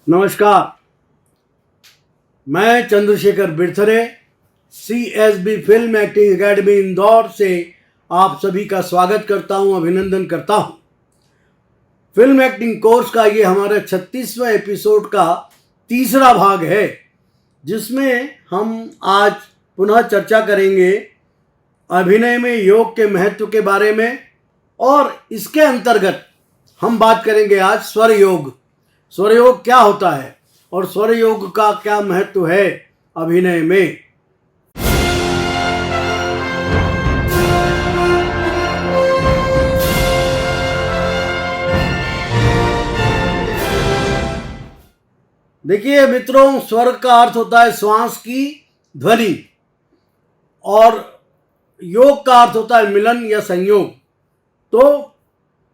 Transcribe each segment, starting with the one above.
नमस्कार। मैं Chandrashekhar Birthare CSB film acting academy Indore से आप सभी का स्वागत करता हूं, अभिनंदन करता हूं। फिल्म एक्टिंग कोर्स का ये हमारा 36वां एपिसोड का तीसरा भाग है, जिसमें हम आज पुनः चर्चा करेंगे अभिनय में योग के महत्व के बारे में। और इसके अंतर्गत हम बात करेंगे आज स्वर योग। स्वर योग क्या होता है और स्वर योग का क्या महत्व है अभिनय में। देखिए मित्रों, स्वर का अर्थ होता है श्वास की ध्वनि और योग का अर्थ होता है मिलन या संयोग। तो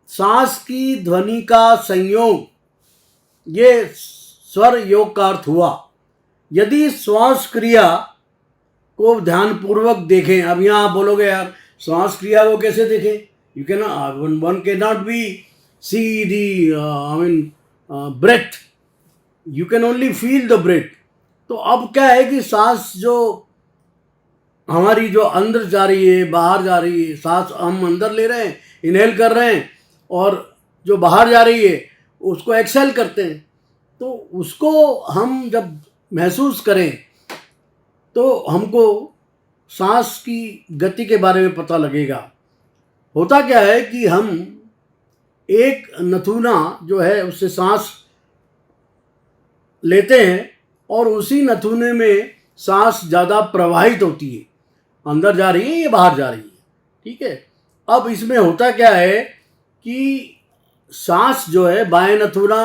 सांस की ध्वनि का संयोग, ये स्वर योग का अर्थ हुआ। यदि श्वास क्रिया को ध्यानपूर्वक देखें, अब यहाँ आप बोलोगे यार श्वास क्रिया को कैसे देखें, you can one can not be see the breath, you can only feel the breath. तो अब क्या है कि सांस जो हमारी जो अंदर जा रही है बाहर जा रही है, सांस हम अंदर ले रहे हैं, इनहेल कर रहे हैं, और जो बाहर जा रही है उसको एक्सहेल करते हैं। तो उसको हम जब महसूस करें तो हमको सांस की गति के बारे में पता लगेगा। होता क्या है कि हम एक नथुना जो है उससे सांस लेते हैं और उसी नथुने में सांस ज़्यादा प्रवाहित होती है, अंदर जा रही है या बाहर जा रही है, ठीक है। अब इसमें होता क्या है कि सांस जो है बाएं नथुना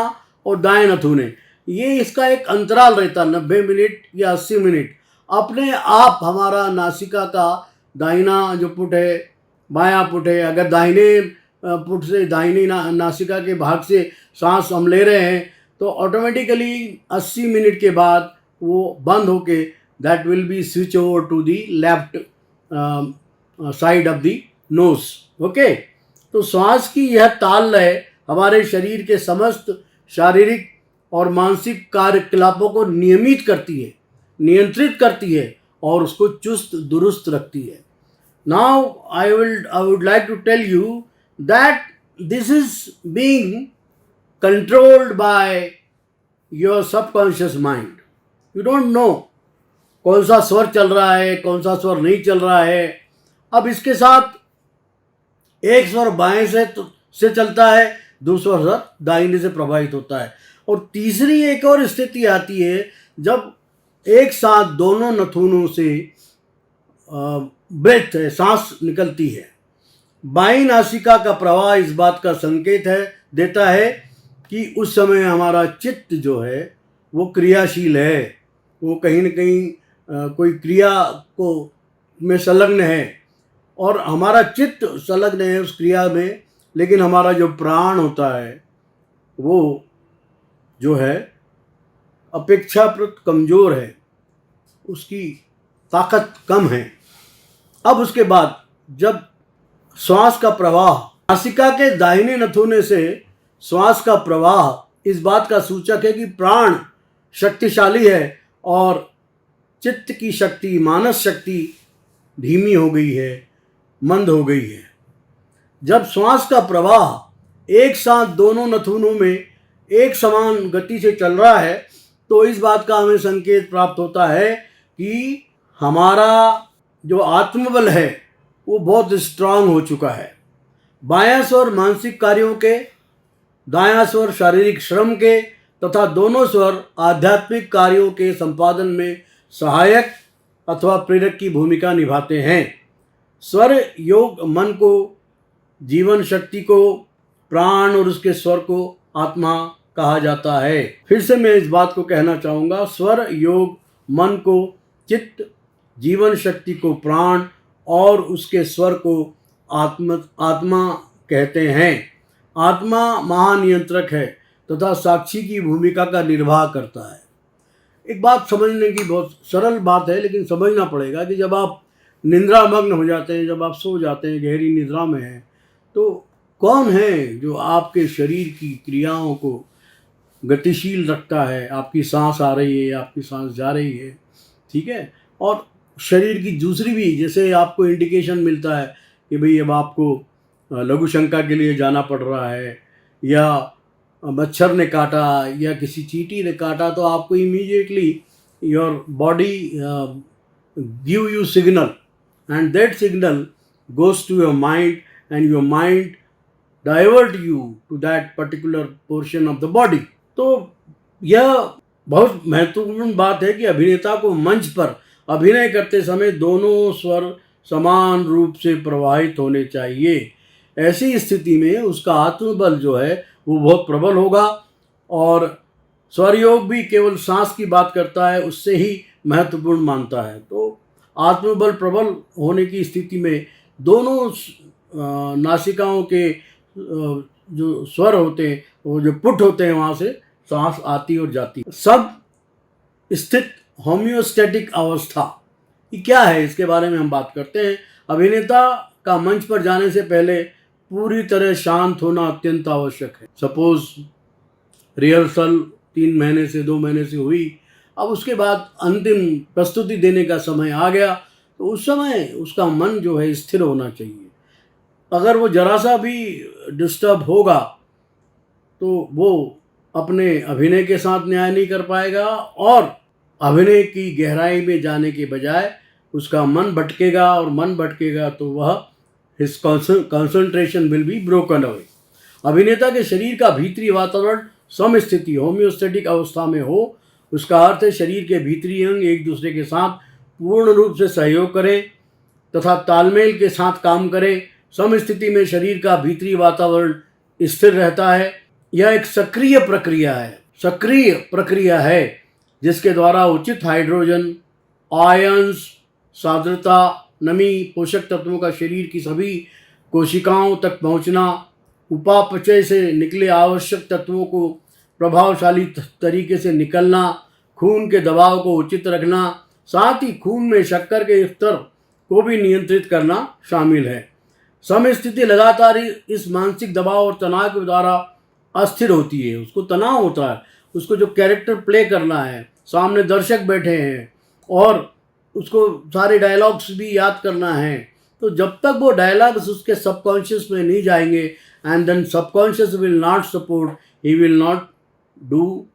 और दाएं नथुने, ये इसका एक अंतराल रहता है 90 मिनट या 80 मिनट। अपने आप हमारा नासिका का दाहिना जो पुट है, बायां पुट है, अगर दाहिने पुट से दाहिनी नासिका के भाग से सांस हम ले रहे हैं तो ऑटोमेटिकली 80 मिनट के बाद वो बंद होके that will be switch over to the left side of the nose. Okay, तो श्वास की यह ताल लय हमारे शरीर के समस्त शारीरिक और मानसिक कार्यकलापों को नियमित करती है, नियंत्रित करती है और उसको चुस्त दुरुस्त रखती है। Now I would like to tell you that this is being controlled by your subconscious mind. You don't know कौन सा स्वर चल रहा है, कौन सा स्वर नहीं चल रहा है। अब इसके साथ एक स्वर बाएं से चलता है, दूसरा स्वर दाहिने से प्रभावित होता है। और तीसरी एक और स्थिति आती है जब एक साथ दोनों नथुनों से ब्रेथ है, सांस निकलती है। बाईं नासिका का प्रवाह इस बात का संकेत देता है कि उस समय हमारा चित्त जो है वो क्रियाशील है, वो कहीं न कहीं कोई क्रिया को में संलग्न है और हमारा चित्त संलग्न है उस क्रिया में। लेकिन हमारा जो प्राण होता है वो जो है अपेक्षाकृत कमज़ोर है, उसकी ताकत कम है। अब उसके बाद जब श्वास का प्रवाह, नासिका के दाहिने नथुने से श्वास का प्रवाह इस बात का सूचक है कि प्राण शक्तिशाली है और चित्त की शक्ति, मानस शक्ति धीमी हो गई है, मंद हो गई है। जब श्वास का प्रवाह एक साथ दोनों नथुनों में एक समान गति से चल रहा है तो इस बात का हमें संकेत प्राप्त होता है कि हमारा जो आत्मबल है वो बहुत स्ट्रांग हो चुका है। बायां स्वर मानसिक कार्यों के, दायां स्वर शारीरिक श्रम के तथा दोनों स्वर आध्यात्मिक कार्यों के संपादन में सहायक अथवा प्रेरक की भूमिका निभाते हैं। स्वर योग मन को, जीवन शक्ति को, प्राण और उसके स्वर को आत्मा कहा जाता है। फिर से मैं इस बात को कहना चाहूँगा, स्वर योग मन को चित्त, जीवन शक्ति को प्राण और उसके स्वर को आत्मा कहते हैं। आत्मा महानियंत्रक है तथा साक्षी की भूमिका का निर्वाह करता है। एक बात समझने की बहुत सरल बात है, लेकिन समझना पड़ेगा कि जब आप निद्रामग्न हो जाते हैं, जब आप सो जाते हैं, गहरी निद्रा में हैं, तो कौन है जो आपके शरीर की क्रियाओं को गतिशील रखता है, आपकी सांस आ रही है, आपकी सांस जा रही है, ठीक है। और शरीर की दूसरी भी, जैसे आपको इंडिकेशन मिलता है कि भाई अब आपको लघु शंका के लिए जाना पड़ रहा है, या मच्छर ने काटा या किसी चींटी ने काटा, तो आपको immediately your body give you signal, and that signal goes to your mind, and your mind divert you to that particular portion of the body. तो यह बहुत महत्वपूर्ण बात है कि अभिनेता को मंच पर अभिनय करते समय दोनों स्वर समान रूप से प्रवाहित होने चाहिए। ऐसी स्थिति में उसका आत्मबल जो है वो बहुत प्रबल होगा, और स्वर योग भी केवल सांस की बात करता है, उससे ही महत्वपूर्ण मानता है। तो आत्मबल प्रबल होने की स्थिति में दोनों नासिकाओं के जो स्वर होते हैं, वो जो पुट होते हैं, वहाँ से सांस आती और जाती। सब स्थित होम्योस्टैटिक अवस्था ये क्या है, इसके बारे में हम बात करते हैं। अभिनेता का मंच पर जाने से पहले पूरी तरह शांत होना अत्यंत आवश्यक है। सपोज रिहर्सल 3 महीने से 2 महीने से हुई, अब उसके बाद अंतिम प्रस्तुति देने का समय आ गया, तो उस समय उसका मन जो है स्थिर होना चाहिए। अगर वो जरा सा भी डिस्टर्ब होगा तो वो अपने अभिनय के साथ न्याय नहीं कर पाएगा, और अभिनय की गहराई में जाने के बजाय उसका मन भटकेगा, और मन भटकेगा तो वह his concentration will be broken away. अभिनेता के शरीर का भीतरी वातावरण समस्थिति होम्योस्टैटिक अवस्था में हो, उसका अर्थ है शरीर के भीतरी अंग एक दूसरे के साथ पूर्ण रूप से सहयोग करें तथा तालमेल के साथ काम करें। समस्थिति में शरीर का भीतरी वातावरण स्थिर रहता है। यह एक सक्रिय प्रक्रिया है जिसके द्वारा उचित हाइड्रोजन आयंस, सांद्रता, नमी, पोषक तत्वों का शरीर की सभी कोशिकाओं तक पहुंचना, उपापचय से निकले आवश्यक तत्वों को प्रभावशाली तरीके से निकलना, खून के दबाव को उचित रखना, साथ ही खून में शक्कर के स्तर को भी नियंत्रित करना शामिल है। समस्थिति लगातार इस मानसिक दबाव और तनाव के द्वारा अस्थिर होती है। उसको तनाव होता है, उसको जो कैरेक्टर प्ले करना है, सामने दर्शक बैठे हैं और उसको सारे डायलॉग्स भी याद करना है, तो जब तक वो डायलॉग्स उसके सबकॉन्शियस में नहीं जाएंगे, and then subconscious will not support, he will not do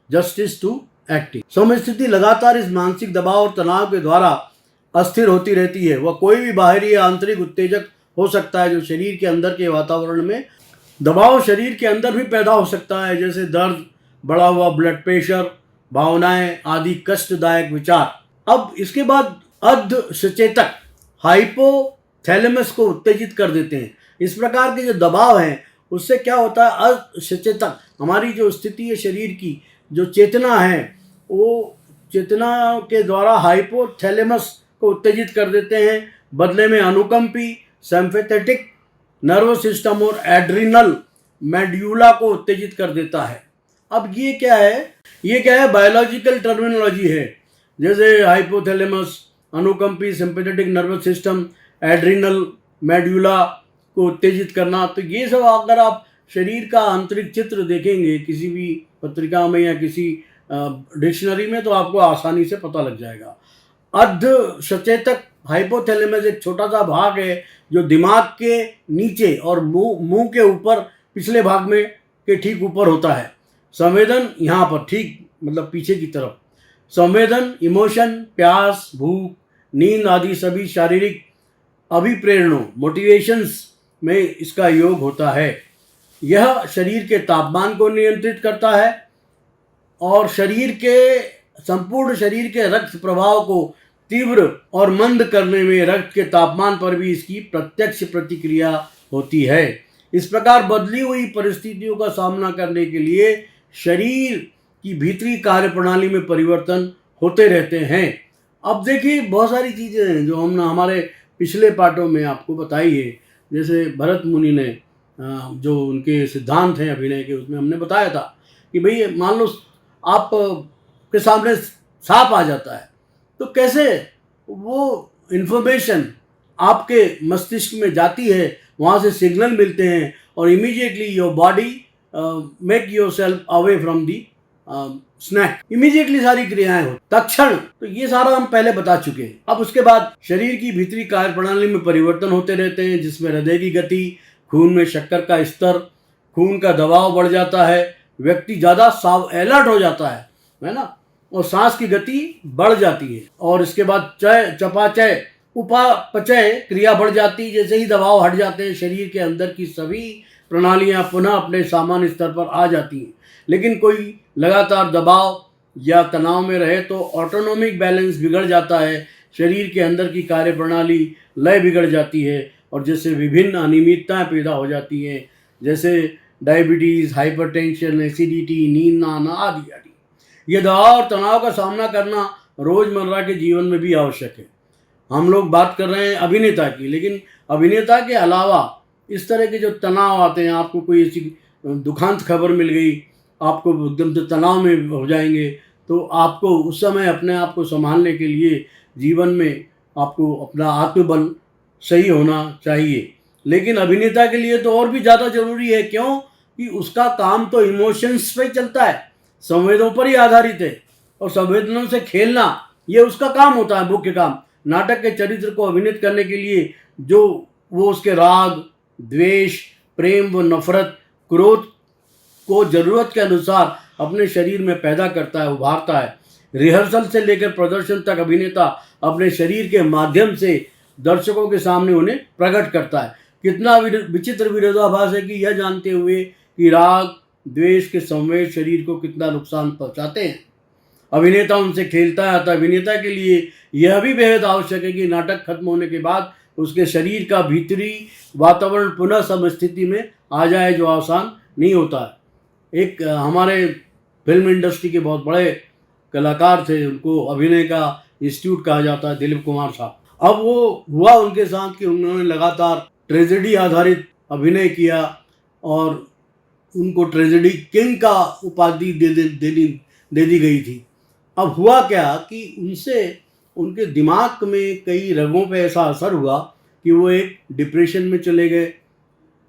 justice to acting. समस्थिति लगातार इस मानसिक दबाव और तनाव के द्वारा अस्थिर होती रहती है। वह कोई भी बाहरी या आंतरिक उत्तेजक हो सकता है जो शरीर के अंदर के वातावरण में दबाव शरीर के अंदर भी पैदा हो सकता है, जैसे दर्द, बढ़ा हुआ ब्लड प्रेशर, भावनाएं आदि कष्टदायक विचार। अब इसके बाद अर्ध सचेतक हाइपोथैलेमस को उत्तेजित कर देते हैं। इस प्रकार के जो दबाव हैं उससे क्या होता है, अर्ध सचेतक हमारी जो स्थिति है शरीर की, जो चेतना है, वो चेतना के द्वारा हाइपोथैलेमस को उत्तेजित कर देते हैं। बदले में अनुकंपी सिम्पैथेटिक नर्वस सिस्टम और एड्रिनल मेड्यूला को उत्तेजित कर देता है। अब ये क्या है बायोलॉजिकल टर्मिनोलॉजी है, जैसे हाइपोथैलेमस, अनुकंपी sympathetic nervous system, adrenal medulla को उत्तेजित करना। तो ये सब अगर आप शरीर का आंतरिक चित्र देखेंगे किसी भी पत्रिका में या किसी डिक्शनरी में, तो आपको आसानी से पता लग जाएगा। अर्ध सचेतक हाइपोथैलेमस एक छोटा सा भाग है जो दिमाग के नीचे और मुंह के ऊपर पिछले भाग में के ठीक ऊपर होता है। संवेदन यहाँ पर ठीक मतलब पीछे की तरफ। संवेदन, इमोशन, प्यास, भूख, नींद आदि सभी शारीरिक अभिप्रेरणों मोटिवेशंस में इसका योग होता है। यह शरीर के तापमान को नियंत्रित करता है और संपूर्ण शरीर के रक्त प्रवाह को तीव्र और मंद करने में रक्त के तापमान पर भी इसकी प्रत्यक्ष प्रतिक्रिया होती है। इस प्रकार बदली हुई परिस्थितियों का सामना करने के लिए शरीर की भीतरी कार्यप्रणाली में परिवर्तन होते रहते हैं। अब देखिए बहुत सारी चीज़ें हैं जो हमने हमारे पिछले पार्टों में आपको बताई है, जैसे भरत मुनि ने जो उनके सिद्धांत हैं अभिनय के, उसमें हमने बताया था कि भाई मान लो आप के सामने सांप आ जाता है, तो कैसे वो इन्फॉर्मेशन आपके मस्तिष्क में जाती है, वहाँ से सिग्नल मिलते हैं और immediately your body make yourself away from the snake, immediately सारी क्रियाएं हो तत्क्षण। तो ये सारा हम पहले बता चुके हैं। अब उसके बाद शरीर की भीतरी कार्य प्रणाली में परिवर्तन होते रहते हैं, जिसमें हृदय की गति, खून में शक्कर का स्तर, खून का दबाव बढ़ जाता है, व्यक्ति ज़्यादा अलर्ट हो जाता है ना, और सांस की गति बढ़ जाती है। और इसके बाद चय, चपाचय, उपापचय क्रिया बढ़ जाती है। जैसे ही दबाव हट जाते हैं, शरीर के अंदर की सभी प्रणालियां पुनः अपने सामान्य स्तर पर आ जाती हैं। लेकिन कोई लगातार दबाव या तनाव में रहे तो ऑटोनोमिक बैलेंस बिगड़ जाता है, शरीर के अंदर की कार्य प्रणाली लय बिगड़ जाती है, और जैसे विभिन्न अनियमितताएं पैदा हो जाती हैं, जैसे डायबिटीज़, हाइपरटेंशन, एसिडिटी, नींद ना आना आदि आदि। ये दबाव और तनाव का सामना करना रोज़मर्रा के जीवन में भी आवश्यक है। हम लोग बात कर रहे हैं अभिनेता की, लेकिन अभिनेता के अलावा इस तरह के जो तनाव आते हैं, आपको कोई ऐसी दुखांत खबर मिल गई, आपको एकदम से तनाव में हो जाएंगे, तो आपको उस समय अपने आप को संभालने के लिए जीवन में आपको अपना आत्मबल सही होना चाहिए। लेकिन अभिनेता के लिए तो और भी ज़्यादा ज़रूरी है। क्यों? कि उसका काम तो इमोशंस पे चलता है, संवेदों पर ही आधारित है, और संवेदनों से खेलना ये उसका काम होता है, मुख्य काम। नाटक के चरित्र को अभिनीत करने के लिए जो वो उसके राग, द्वेष, प्रेम व नफरत, क्रोध को जरूरत के अनुसार अपने शरीर में पैदा करता है, उभारता है। रिहर्सल से लेकर प्रदर्शन तक अभिनेता अपने शरीर के माध्यम से दर्शकों के सामने उन्हें प्रकट करता है। कितना विचित्र विरोधाभास है कि यह जानते हुए कि राग, द्वेष के संवेद शरीर को कितना नुकसान पहुंचाते हैं, अभिनेता उनसे खेलता है। अतः अभिनेता के लिए यह भी बेहद आवश्यक है कि नाटक खत्म होने के बाद उसके शरीर का भीतरी वातावरण पुनः समस्थिति में आ जाए, जो आसान नहीं होता है। एक हमारे फिल्म इंडस्ट्री के बहुत बड़े कलाकार थे, उनको अभिनय का इंस्टीट्यूट कहा जाता है, दिलीप कुमार साहब। अब वो हुआ उनके साथ कि उन्होंने लगातार ट्रेजेडी आधारित अभिनय किया, और उनको ट्रेजेडी किंग का उपाधि दे दी गई थी। अब हुआ क्या कि उनसे उनके दिमाग में कई रगों पे ऐसा असर हुआ कि वो एक डिप्रेशन में चले गए,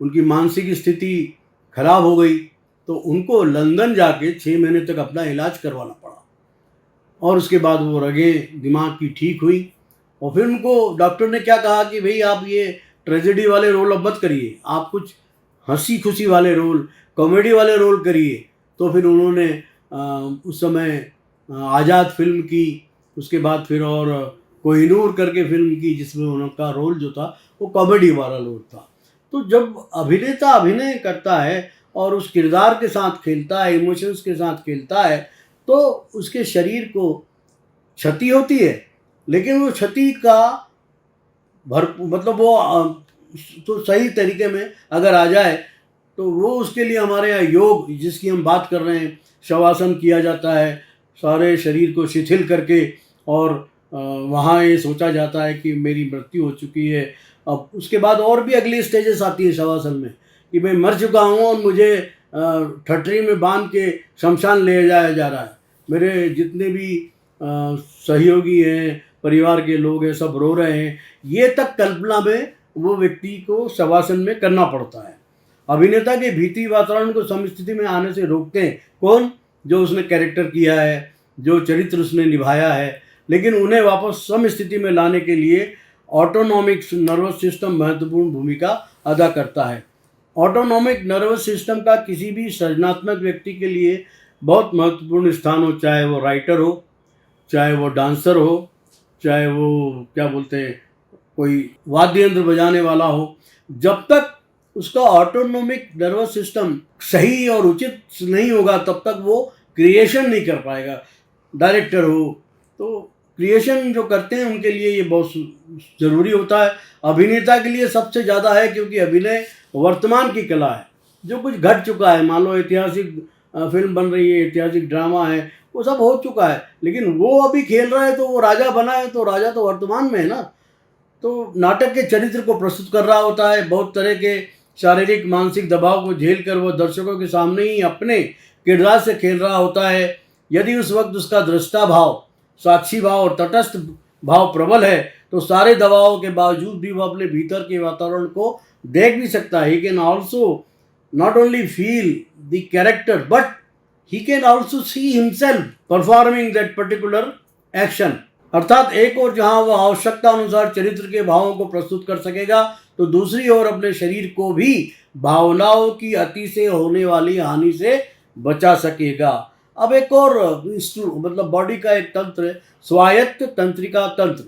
उनकी मानसिक स्थिति खराब हो गई। तो उनको लंदन जाके 6 महीने तक अपना इलाज करवाना पड़ा, और उसके बाद वो रगें दिमाग की ठीक हुई। और फिर उनको डॉक्टर ने क्या कहा कि भाई आप ये ट्रेजेडी वाले रोल अब मत करिए, आप कुछ हंसी खुशी वाले रोल, कॉमेडी वाले रोल करिए। तो फिर उन्होंने उस समय आज़ाद फिल्म की, उसके बाद फिर और कोहिनूर करके फिल्म की, जिसमें उनका रोल जो था वो कॉमेडी वाला रोल था। तो जब अभिनेता अभिनय करता है और उस किरदार के साथ खेलता है, इमोशंस के साथ खेलता है, तो उसके शरीर को क्षति होती है, लेकिन वो क्षति का मतलब वो तो सही तरीके में अगर आ जाए तो वो उसके लिए हमारे यहाँ योग, जिसकी हम बात कर रहे हैं, शवासन किया जाता है सारे शरीर को शिथिल करके, और वहाँ ये सोचा जाता है कि मेरी मृत्यु हो चुकी है। अब उसके बाद और भी अगली स्टेजेस आती है शवासन में कि मैं मर चुका हूँ और मुझे ठटरी में बांध के शमशान ले जाया जा रहा है, मेरे जितने भी सहयोगी हैं, परिवार के लोग हैं, सब रो रहे हैं। ये तक कल्पना में वो व्यक्ति को शवासन में करना पड़ता है। अभिनेता के भीतरी वातावरण को समस्थिति में आने से रोकते हैं कौन? जो उसने कैरेक्टर किया है, जो चरित्र उसने निभाया है। लेकिन उन्हें वापस समस्थिति में लाने के लिए ऑटोनॉमिक नर्वस सिस्टम महत्वपूर्ण भूमिका अदा करता है। ऑटोनॉमिक नर्वस सिस्टम का किसी भी सृजनात्मक व्यक्ति के लिए बहुत महत्वपूर्ण स्थान हो, चाहे वो राइटर हो, चाहे वो डांसर हो, चाहे वो क्या बोलते हैं कोई वाद्य यंत्र बजाने वाला हो। जब तक उसका ऑटोनॉमिक नर्वस सिस्टम सही और उचित नहीं होगा, तब तक वो क्रिएशन नहीं कर पाएगा। डायरेक्टर हो तो क्रिएशन जो करते हैं उनके लिए ये बहुत ज़रूरी होता है। अभिनेता के लिए सबसे ज़्यादा है, क्योंकि अभिनय वर्तमान की कला है। जो कुछ घट चुका है, मान लो ऐतिहासिक फिल्म बन रही है, ऐतिहासिक ड्रामा है, वो सब हो चुका है, लेकिन वो अभी खेल रहा है, तो वो राजा बना है, तो राजा तो वर्तमान में है ना। तो नाटक के चरित्र को प्रस्तुत कर रहा होता है, बहुत तरह के शारीरिक मानसिक दबाव को झेल कर वो दर्शकों के सामने ही अपने किरदार से खेल रहा होता है। यदि उस वक्त उसका दृष्टा भाव, साक्षी भाव और तटस्थ भाव प्रबल है, तो सारे दबावों के बावजूद भी वो अपने भीतर के वातावरण को देख भी सकता है। He can also not only feel the character, but he can also see himself performing that particular action. अर्थात एक और जहां वह आवश्यकता अनुसार चरित्र के भावों को प्रस्तुत कर सकेगा, तो दूसरी ओर अपने शरीर को भी भावनाओं की अति से होने वाली हानि से बचा सकेगा। अब एक और मतलब बॉडी का एक तंत्र है, स्वायत्त तंत्रिका तंत्र,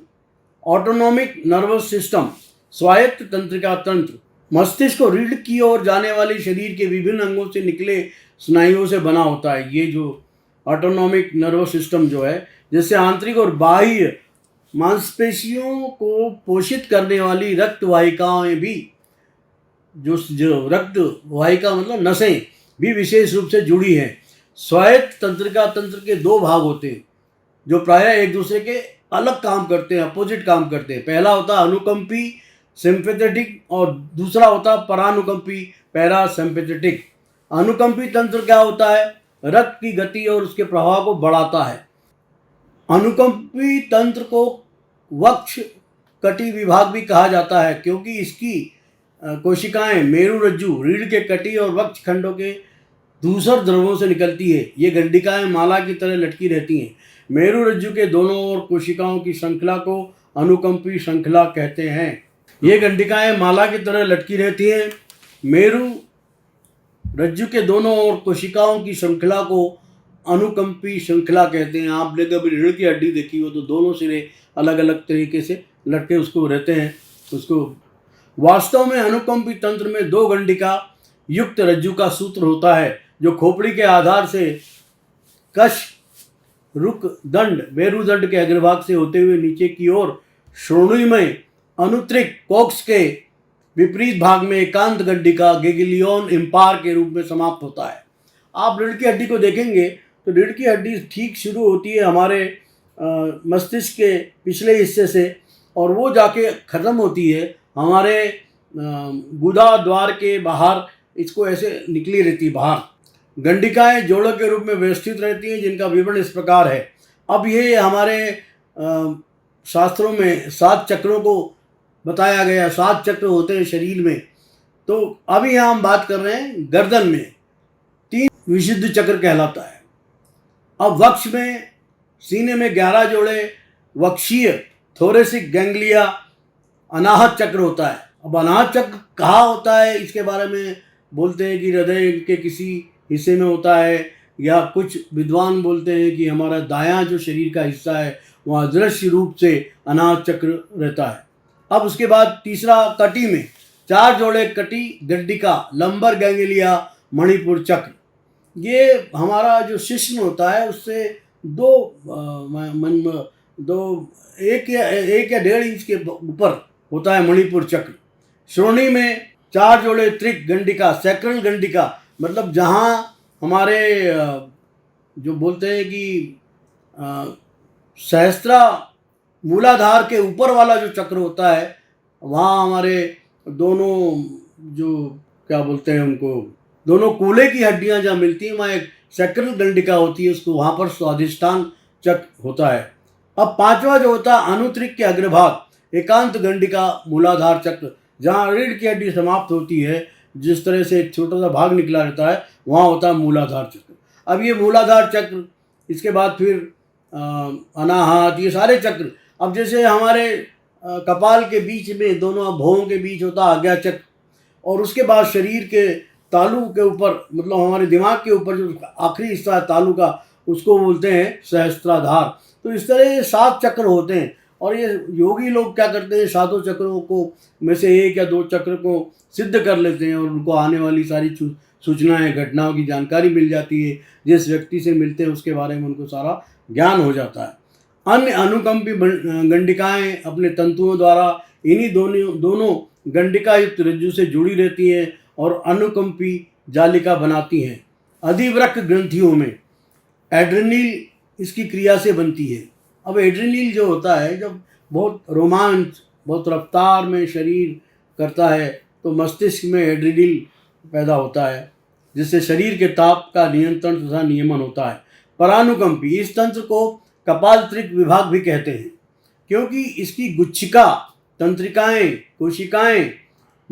ऑटोनॉमिक नर्वस सिस्टम। स्वायत्त तंत्रिका तंत्र मस्तिष्क को रीढ़ की ओर जाने वाली शरीर के विभिन्न अंगों से निकले स्नायुओं से बना होता है। ये जो ऑटोनॉमिक नर्वस सिस्टम जो है, जिससे आंतरिक और बाह्य मांसपेशियों को पोषित करने वाली रक्त वाहिकाएं भी, जो रक्त वाहिका मतलब नसें भी विशेष रूप से जुड़ी हैं। स्वायत्त तंत्रिका तंत्र के दो भाग होते हैं जो प्रायः एक दूसरे के अलग काम करते हैं, अपोजिट काम करते हैं। पहला होता है अनुकंपी सिंपैथेटिक और दूसरा होता है परानुकंपी पैरासिम्पैथेटिक। अनुकंपी तंत्र क्या होता है? रक्त की गति और उसके प्रवाह को बढ़ाता है। अनुकंपी तंत्र को वक्ष कटी विभाग भी कहा जाता है, क्योंकि इसकी कोशिकाएं मेरुरज्जु, रीढ़ के कटी और वक्ष खंडों के दूसर द्रवों से निकलती है। ये गंडिकाएं माला की तरह लटकी रहती हैं। मेरुरज्जु के दोनों ओर कोशिकाओं की श्रृंखला को अनुकंपी श्रृंखला कहते हैं। ये गंडिकाएं माला की तरह लटकी रहती हैं। मेरुरज्जु के दोनों ओर कोशिकाओं की श्रृंखला को अनुकंपी श्रृंखला कहते हैं। आपने कभी रीढ़ की हड्डी देखी हो तो दोनों सिरे अलग अलग तरीके से लटके उसको रहते हैं। उसको वास्तव में अनुकंपी तंत्र में दो गंडिका युक्त रज्जु का सूत्र होता है, जो खोपड़ी के आधार से कश रुक दंड मेरुदंड के अग्रभाग से होते हुए नीचे की ओर श्रोणिमय अनुत्रिक कोक्स के विपरीत भाग में एकांत गंडिका गेगिलियन इम्पार के रूप में समाप्त होता है। आप रीढ़ की हड्डी को देखेंगे तो रीढ़ की हड्डी ठीक शुरू होती है हमारे मस्तिष्क के पिछले हिस्से से, और वो जाके ख़त्म होती है हमारे गुदा द्वार के बाहर। इसको ऐसे निकली रहती है बाहर। गंडिकाएं जोड़ों के रूप में व्यवस्थित रहती हैं, जिनका विवरण इस प्रकार है। अब ये हमारे शास्त्रों में 7 चक्रों को बताया गया। 7 चक्र होते हैं शरीर में। तो अभी यहाँ हम बात कर रहे हैं गर्दन में 3 विशुद्ध चक्र कहलाता है। अब वक्ष में, सीने में 11 जोड़े वक्षीय थोरेसिक गैंग्लिया अनाहत चक्र होता है। अब अनाहत चक्र कहाँ होता है, इसके बारे में बोलते हैं कि हृदय के किसी हिस्से में होता है, या कुछ विद्वान बोलते हैं कि हमारा दायां जो शरीर का हिस्सा है वहाँ दृश्य रूप से अनाहत चक्र रहता है। अब उसके बाद तीसरा कटी में 4 जोड़े कटी गंडिका लंबर गैंग्लिया मणिपुर चक्र। ये हमारा जो शिश्न होता है उससे 1 या 1.5 इंच के ऊपर होता है मणिपुर चक्र। श्रोणी में 4 जोड़े त्रिक गंडिका सैक्रल गंडिका, मतलब जहाँ हमारे जो बोलते हैं कि सहस्त्रा मूलाधार के ऊपर वाला जो चक्र होता है, वहाँ हमारे दोनों जो क्या बोलते हैं उनको, दोनों कूल्हे की हड्डियाँ जहाँ मिलती हैं वहाँ एक सैक्रल गंडिका होती है, उसको वहाँ पर स्वाधिष्ठान चक्र होता है। अब 5वां जो होता है अनुत्रिक के अग्रभाग एकांत गंडिका मूलाधार चक्र, जहाँ रीढ़ की हड्डी समाप्त होती है, जिस तरह से एक छोटा सा भाग निकला रहता है, वहाँ होता है मूलाधार चक्र। अब ये मूलाधार चक्र, इसके बाद फिर अनाहत, ये सारे चक्र। अब जैसे हमारे कपाल के बीच में दोनों भौहों के बीच होता है आज्ञा चक्र, और उसके बाद शरीर के तालू के ऊपर, मतलब हमारे दिमाग के ऊपर जो आखिरी हिस्सा है तालू का, उसको बोलते हैं सहस्त्राधार। तो इस तरह ये 7 चक्र होते हैं। और ये योगी लोग क्या करते हैं, 7 चक्रों को में से 1 या 2 चक्र को सिद्ध कर लेते हैं, और उनको आने वाली सारी सूचनाएं, घटनाओं की जानकारी मिल जाती है। जिस व्यक्ति से मिलते हैं उसके बारे में उनको सारा ज्ञान हो जाता है। अन्य अनुकंपी गंडिकाएं अपने तंतुओं द्वारा इन्हीं दोनों गंडिका युक्त रज्जु से जुड़ी रहती हैं और अनुकंपी जालिका बनाती हैं। अधिवृक्क ग्रंथियों में एड्रेनल इसकी क्रिया से बनती है। अब एड्रेनल जो होता है, जब बहुत रोमांच, बहुत रफ्तार में शरीर करता है, तो मस्तिष्क में एड्रेनल पैदा होता है, जिससे शरीर के ताप का नियंत्रण तथा नियमन होता है। परानुकंपी, इस तंत्र को कपालत्रिक विभाग भी कहते हैं, क्योंकि इसकी गुच्छिका तंत्रिकाएं, कोशिकाएं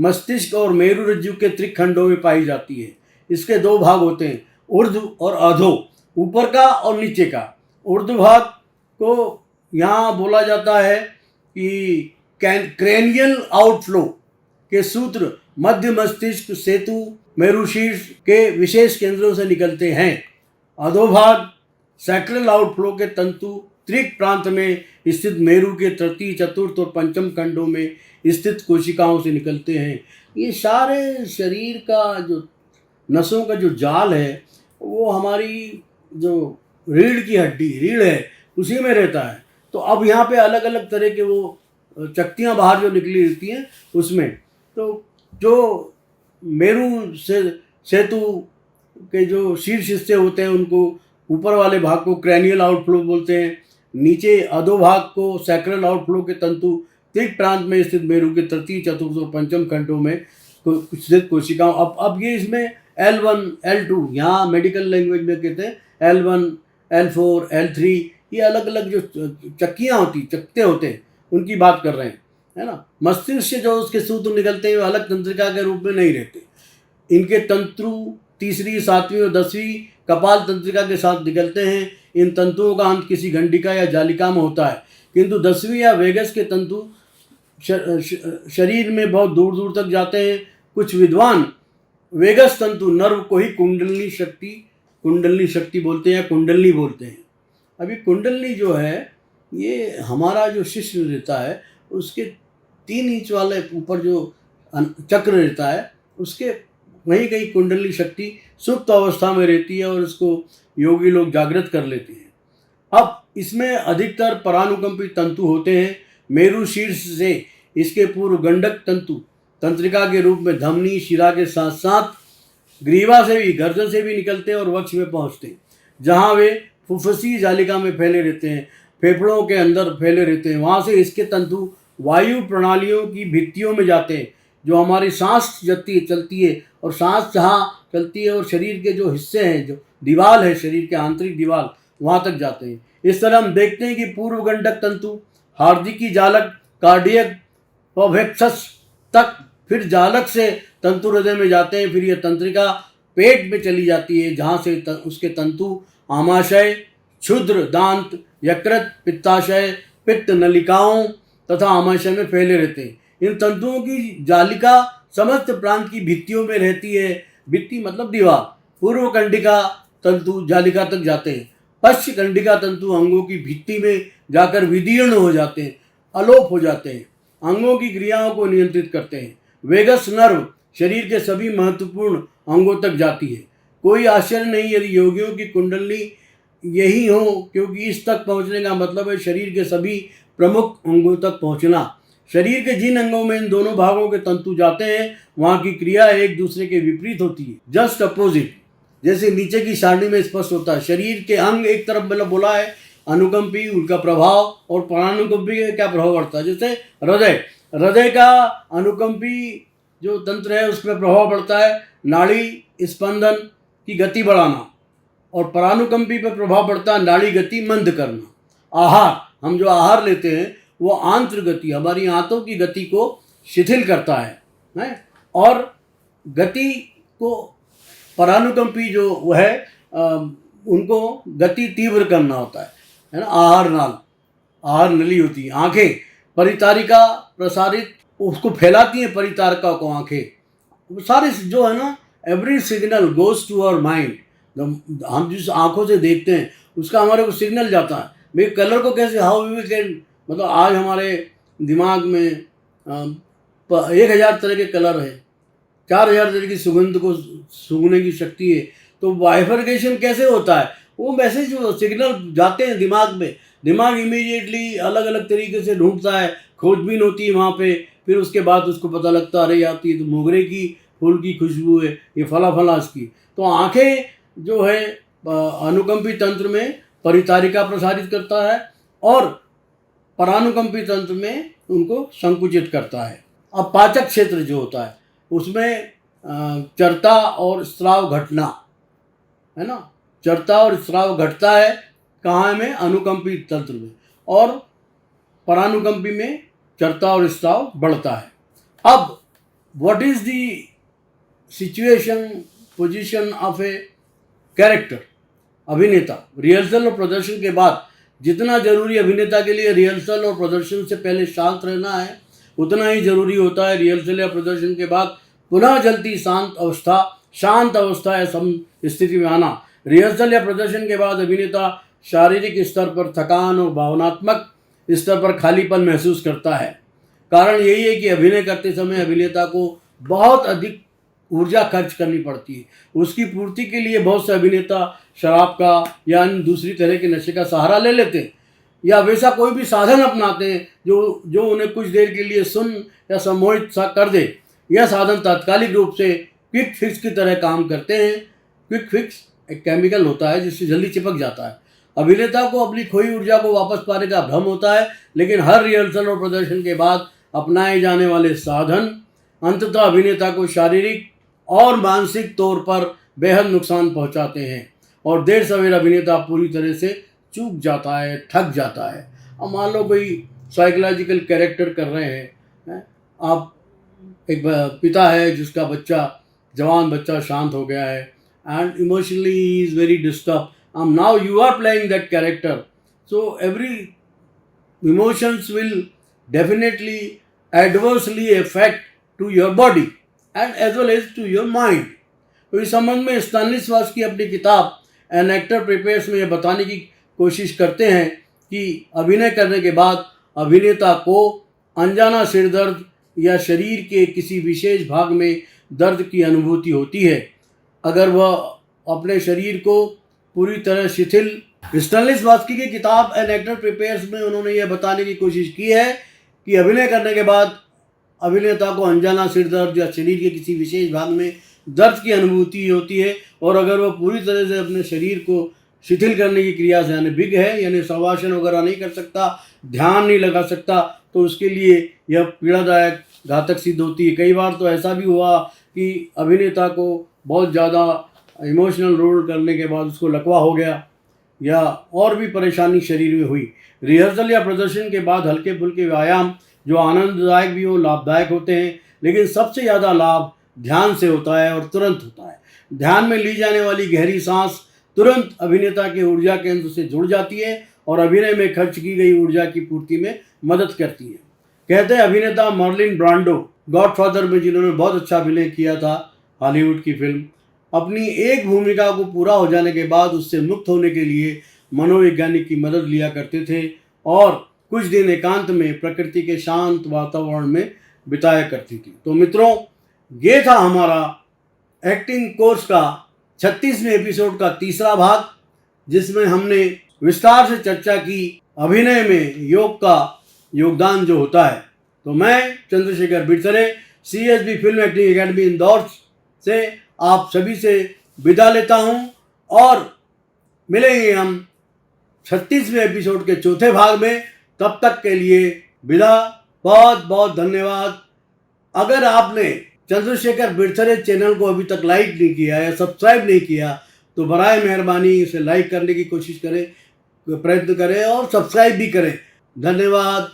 मस्तिष्क और मेरुरज्जु के त्रिखंडों में पाई जाती है। इसके दो भाग होते हैं, ऊर्ध्व और अधो, ऊपर का और नीचे का। ऊर्ध्व भाग को यहाँ बोला जाता है कि क्रेनियल आउटफ्लो के सूत्र मध्य मस्तिष्क सेतु मेरुशीर्ष के विशेष केंद्रों से निकलते हैं। अधोभाग सैक्रल आउटफ्लो के तंतु त्रिक प्रांत में स्थित मेरु के तृतीय, चतुर्थ और पंचम खंडों में स्थित कोशिकाओं से निकलते हैं। ये सारे शरीर का जो नसों का जो जाल है वो हमारी जो रीढ़ की हड्डी, रीढ़ है, उसी में रहता है। तो अब यहाँ पे अलग अलग तरह के वो चक्तियाँ बाहर जो निकली रहती हैं उसमें, तो जो मेरु से सेतु के जो शीर्ष हिस्से होते हैं उनको ऊपर वाले भाग को क्रैनियल आउटफ्लो बोलते हैं, नीचे अधोभाग को सैक्रल आउटफ्लो के तंतु त्रिक प्रांत में स्थित मेरु के तृतीय, चतुर्थ और पंचम खंडों में स्थित कोशिकाओं। अब ये इसमें L1, L2 यहाँ मेडिकल लैंग्वेज में कहते हैं L1, L4, L3, ये अलग अलग जो चक्कियाँ होती, चकते होते हैं, उनकी बात कर रहे हैं, है ना। मस्तिष्क से जो उसके सूत्र निकलते हैं वो अलग तंत्रिका के रूप में नहीं रहते। इनके तंतु तीसरी, सातवीं और 10वीं कपाल तंत्रिका के साथ निकलते हैं। इन तंतुओं का अंत किसी घंटिका या जालिका में होता है, किंतु 10वीं या वेगस के तंतु शरीर में बहुत दूर दूर तक जाते हैं। कुछ विद्वान वेगस तंतु नर्व को ही कुंडलनी शक्ति बोलते हैं या कुंडलनी बोलते हैं। अभी कुंडलनी जो है ये हमारा जो शिश्न रहता है उसके 3 इंच वाले ऊपर जो चक्र रहता है उसके वहीं कहीं कुंडलनी शक्ति सुप्त अवस्था में रहती है और इसको योगी लोग जागृत कर लेते हैं। अब इसमें अधिकतर परानुकंपी तंतु होते हैं। मेरु शीर्ष से इसके पूर्व गंडक तंतु तंत्रिका के रूप में धमनी, शिरा के साथ साथ ग्रीवा से भी, गर्दन से भी निकलते हैं और वक्ष में पहुंचते हैं, जहां वे फुफ्फुसी जालिका में फैले रहते हैं, फेफड़ों के अंदर फैले रहते हैं। वहां से इसके तंतु वायु प्रणालियों की भित्तियों में जाते हैं, जो हमारी सांस चलती है और सांस जहाँ चलती है और शरीर के जो हिस्से हैं, जो दीवार है, शरीर के आंतरिक दीवार, वहाँ तक जाते हैं। इस तरह हम देखते हैं कि पूर्व गंडक तंतु हार्दिकी जालक, कार्डियक पॉवेक्सस तक, फिर जालक से तंतु हृदय में जाते हैं। फिर यह तंत्रिका पेट में चली जाती है, जहाँ से उसके तंतु आमाशय, क्षुद्र, दांत, यकृत, पित्ताशय, पित्त नलिकाओं तथा आमाशय में फैले रहते हैं। इन तंतुओं की जालिका समस्त प्रांत की भित्तियों में रहती है। भित्ति मतलब दीवार। पूर्व कंडिका तंतु जालिका तक जाते हैं। पश्च कंडिका तंतु अंगों की भित्ति में जाकर विदीर्ण हो जाते हैं, अलोप हो जाते हैं, अंगों की क्रियाओं को नियंत्रित करते हैं। वेगस नर्व शरीर के सभी महत्वपूर्ण अंगों तक जाती है। कोई आश्चर्य नहीं यदि योगियों की कुंडली यही हो, क्योंकि इस तक पहुंचने का मतलब है शरीर के सभी प्रमुख अंगों तक पहुंचना। शरीर के जिन अंगों में इन दोनों भागों के तंतु जाते हैं वहाँ की क्रिया एक दूसरे के विपरीत होती है, जस्ट अपोजिट। जैसे नीचे की सारणी में स्पष्ट होता है। शरीर के अंग एक तरफ मतलब बोला है अनुकंपी, उनका प्रभाव, और परानुकंपी का क्या प्रभाव पड़ता है। जैसे हृदय का अनुकंपी जो तंत्र है उस पर प्रभाव पड़ता है नाड़ी स्पंदन की गति बढ़ाना, और परानुकंपी पर प्रभाव पड़ता है नाड़ी गति मंद करना। आहार, हम जो आहार लेते हैं वो आंत्र गति, हमारी आंतों की गति को शिथिल करता है। और गति को परानुकंपी जो वो है उनको गति तीव्र करना होता है ना। आहार नली होती है। आंखें परितारिका प्रसारित उसको फैलाती हैं, परितारिका को आंखें सारे जो है ना, every signal goes to our mind. हम जिस आंखों से देखते हैं उसका हमारे को सिग्नल जाता है। भाई कलर को कैसे, हाउ वी कैन, मतलब आज हमारे दिमाग में 1000 तरह के कलर है, 4000 तरह की सुगंध को सूंघने की शक्ति है। तो बाइफरकेशन कैसे होता है, वो मैसेज जो सिग्नल जाते हैं दिमाग में, दिमाग इमीडिएटली अलग अलग तरीके से ढूंढता है, खोजबीन होती है वहाँ पे। फिर उसके बाद उसको पता लगता है अरे आती है तो मोगरे की फूल की खुशबू है, ये फला इसकी। तो आँखें जो है अनुकंपी तंत्र में परितारिका प्रसारित करता है और परानुकंपी तंत्र में उनको संकुचित करता है। अब पाचक क्षेत्र जो होता है उसमें चरता और स्राव घटना है ना, चरता और स्राव घटता है कहाँ में, अनुकंपी तंत्र में, और परानुकंपी में चरता और स्राव बढ़ता है। अब what is the situation position of a character, अभिनेता। रिहर्सल और प्रदर्शन के बाद जितना जरूरी अभिनेता के लिए रिहर्सल और प्रदर्शन से पहले शांत रहना है, उतना ही जरूरी होता है रिहर्सल या प्रदर्शन के बाद पुनः जल्दी शांत अवस्था या सम स्थिति में आना। रिहर्सल या प्रदर्शन के बाद अभिनेता शारीरिक स्तर पर थकान और भावनात्मक स्तर पर खालीपन महसूस करता है। कारण यही है कि अभिनय करते समय अभिनेता को बहुत अधिक ऊर्जा खर्च करनी पड़ती है। उसकी पूर्ति के लिए बहुत से अभिनेता शराब का या अन्य दूसरी तरह के नशे का सहारा ले लेते हैं या वैसा कोई भी साधन अपनाते हैं जो उन्हें कुछ देर के लिए सुन या सम्मोहित सा कर दे। यह साधन तात्कालिक रूप से क्विक फिक्स की तरह काम करते हैं। क्विक फिक्स एक केमिकल होता है जिससे जल्दी चिपक जाता है। अभिनेता को अपनी खोई ऊर्जा को वापस पाने का भ्रम होता है, लेकिन हर रिहर्सल और प्रदर्शन के बाद अपनाए जाने वाले साधन अंततः अभिनेता को शारीरिक और मानसिक तौर पर बेहद नुकसान पहुंचाते हैं और देर सवेर अभिनेता पूरी तरह से चूक जाता है, थक जाता है। अब मान लो कोई साइकोलॉजिकल कैरेक्टर कर रहे हैं, आप एक पिता है जिसका जवान बच्चा शांत हो गया है and emotionally he is very disturbed. Now you are playing that character, so every emotions will definitely adversely affect to your body and as well as to your mind. तो इस संबंध में स्टैनिस्लॉवस्की की अपनी किताब एन एक्टर प्रिपेयर्स में यह बताने की कोशिश करते हैं कि अभिनय करने के बाद अभिनेता को अनजाना सिरदर्द या शरीर के किसी विशेष भाग में दर्द की अनुभूति होती है। अगर वह अपने शरीर को पूरी तरह शिथिल, स्टैनिस्लॉवस्की की किताब एन एक्टर प्रिपेयर्स में उन्होंने यह बताने की कोशिश की है कि अभिनय करने के बाद अभिनेता को अनजाना सिरदर्द या शरीर के किसी विशेष भाग में दर्द की अनुभूति होती है और अगर वह पूरी तरह से अपने शरीर को शिथिल करने की क्रिया से यानी बिग है, यानी शवासन वगैरह नहीं कर सकता, ध्यान नहीं लगा सकता, तो उसके लिए यह पीड़ादायक घातक सिद्ध होती है। कई बार तो ऐसा भी हुआ कि अभिनेता को बहुत ज़्यादा इमोशनल रोल करने के बाद उसको लकवा हो गया या और भी परेशानी शरीर में हुई। रिहर्सल या प्रदर्शन के बाद हल्के फुल्के व्यायाम जो आनंददायक भी हो, लाभदायक होते हैं, लेकिन सबसे ज़्यादा लाभ ध्यान से होता है और तुरंत होता है। ध्यान में ली जाने वाली गहरी सांस तुरंत अभिनेता के ऊर्जा केंद्र से जुड़ जाती है और अभिनय में खर्च की गई ऊर्जा की पूर्ति में मदद करती है। कहते हैं अभिनेता मार्लिन ब्रांडो गॉडफादर में, जिन्होंने बहुत अच्छा अभिनय किया था हॉलीवुड की फिल्म, अपनी एक भूमिका को पूरा हो जाने के बाद उससे मुक्त होने के लिए मनोवैज्ञानिक की मदद लिया करते थे और कुछ दिन एकांत में प्रकृति के शांत वातावरण में बिताया करती थी। तो मित्रों, ये था हमारा एक्टिंग कोर्स का 36वें एपिसोड का तीसरा भाग, जिसमें हमने विस्तार से चर्चा की अभिनय में योग का योगदान जो होता है। तो मैं Chandrashekhar Birsare CSB film acting academy Indore से आप सभी से विदा लेता हूं और मिलेंगे हम 36वें एपिसोड के चौथे भाग में। तब तक के लिए विदा, बहुत बहुत धन्यवाद। अगर आपने चंद्रशेखर बिरसरे चैनल को अभी तक लाइक नहीं किया या सब्सक्राइब नहीं किया तो बराए मेहरबानी इसे लाइक करने की कोशिश करें, प्रयत्न करें और सब्सक्राइब भी करें। धन्यवाद।